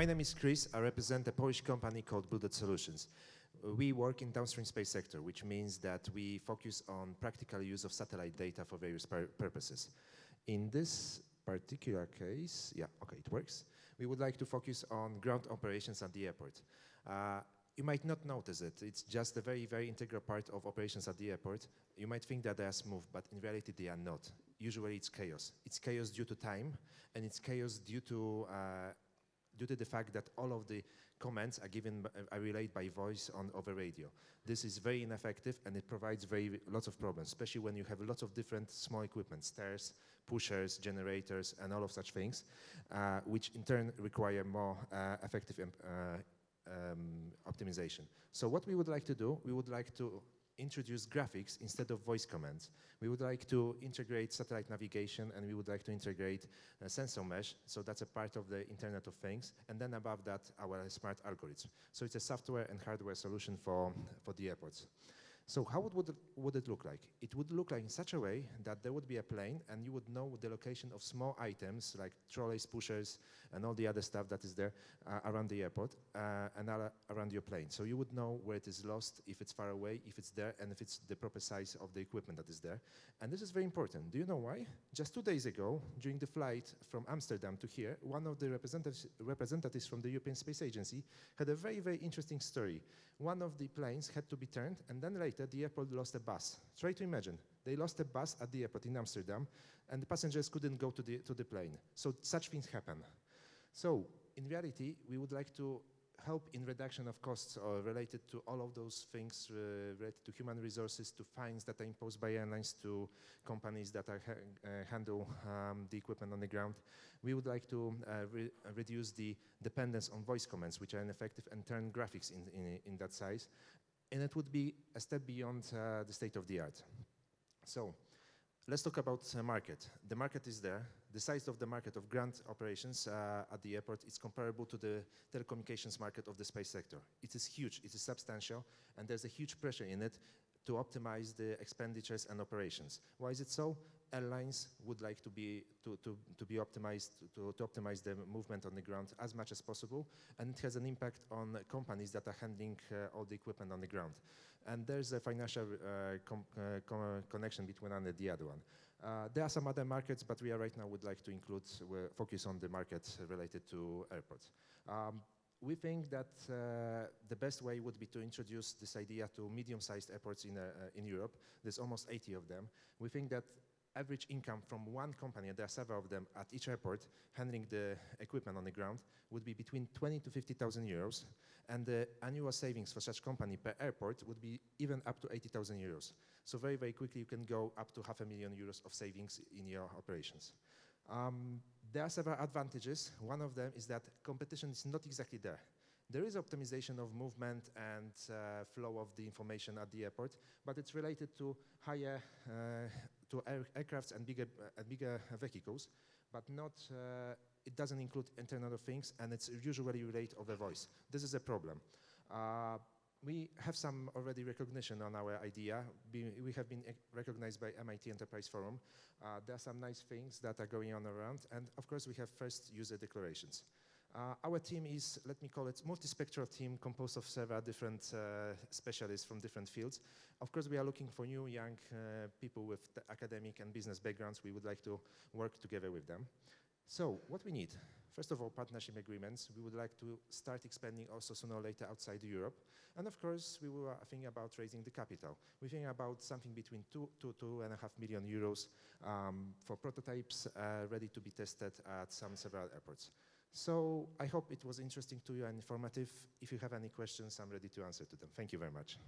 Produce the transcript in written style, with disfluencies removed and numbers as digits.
My name is Chris. I represent a Polish company called Builded Solutions. We work in downstream space sector, which means that we focus on practical use of satellite data for various purposes. In this particular case, yeah, okay, it works. We would like to focus on ground operations at the airport. You might not notice it. It's just a very, very integral part of operations at the airport. You might think that they are smooth, but in reality they are not. Usually it's chaos. It's chaos due to time, and it's chaos due to the fact that all of the commands are relayed by voice over radio. This is very ineffective, and it provides lots of problems, especially when you have lots of different small equipment, stairs, pushers, generators, and all of such things, which in turn require more effective optimization. So what we would like to do, we would like to introduce graphics instead of voice commands. We would like to integrate satellite navigation, and we would like to integrate sensor mesh, so that's a part of the Internet of Things, and then above that, our smart algorithms. So it's a software and hardware solution for the airports. So how would it look like? It would look like in such a way that there would be a plane, and you would know the location of small items like trolleys, pushers, and all the other stuff that is there around the airport and around your plane. So you would know where it is lost, if it's far away, if it's there, and if it's the proper size of the equipment that is there. And this is very important. Do you know why? Just 2 days ago, during the flight from Amsterdam to here, one of the representatives from the European Space Agency had a very, very interesting story. One of the planes had to be turned, and then later the airport lost a bus. Try to imagine. They lost a bus at the airport in Amsterdam, and the passengers couldn't go to the plane. So such things happen. So in reality, we would like to help in reduction of costs related to all of those things related to human resources, to fines that are imposed by airlines, to companies that handle the equipment on the ground. We would like to reduce the dependence on voice commands, which are ineffective, and turn graphics in that size. And it would be a step beyond the state of the art. So let's talk about the market. The market is there. The size of the market of ground operations at the airport is comparable to the telecommunications market of the space sector. It is huge, it is substantial, and there's a huge pressure in it to optimize the expenditures and operations. Why is it so? Airlines would like to be optimized, to optimize the movement on the ground as much as possible, and it has an impact on companies that are handling all the equipment on the ground. And there's a financial connection between one and the other one. There are some other markets, but we right now would like to focus on the markets related to airports. We think that the best way would be to introduce this idea to medium-sized airports in Europe. There's almost 80 of them. We think that average income from one company, and there are several of them at each airport handling the equipment on the ground, would be between 20 to 50,000 euros, and the annual savings for such company per airport would be even up to 80,000 euros. So very, very quickly you can go up to €500,000 of savings in your operations. There are several advantages. One of them is that competition is not exactly there. There is optimization of movement and flow of the information at the airport, but it's related to higher aircrafts and bigger vehicles, but not. It doesn't include Internet of Things, and it's usually related over voice. This is a problem. We have some already recognition on our idea. We have been recognized by MIT Enterprise Forum. There are some nice things that are going on around, and of course we have first user declarations. Our team is, let me call it, multispectral team composed of several different specialists from different fields. Of course, we are looking for new, young people with academic and business backgrounds. We would like to work together with them. So, what we need? First of all, partnership agreements. We would like to start expanding also sooner or later outside Europe. And of course, we were thinking about raising the capital. We think about something between 2 to 2.5 million euros for prototypes ready to be tested at several airports. So I hope it was interesting to you and informative. If you have any questions, I'm ready to answer to them. Thank you very much.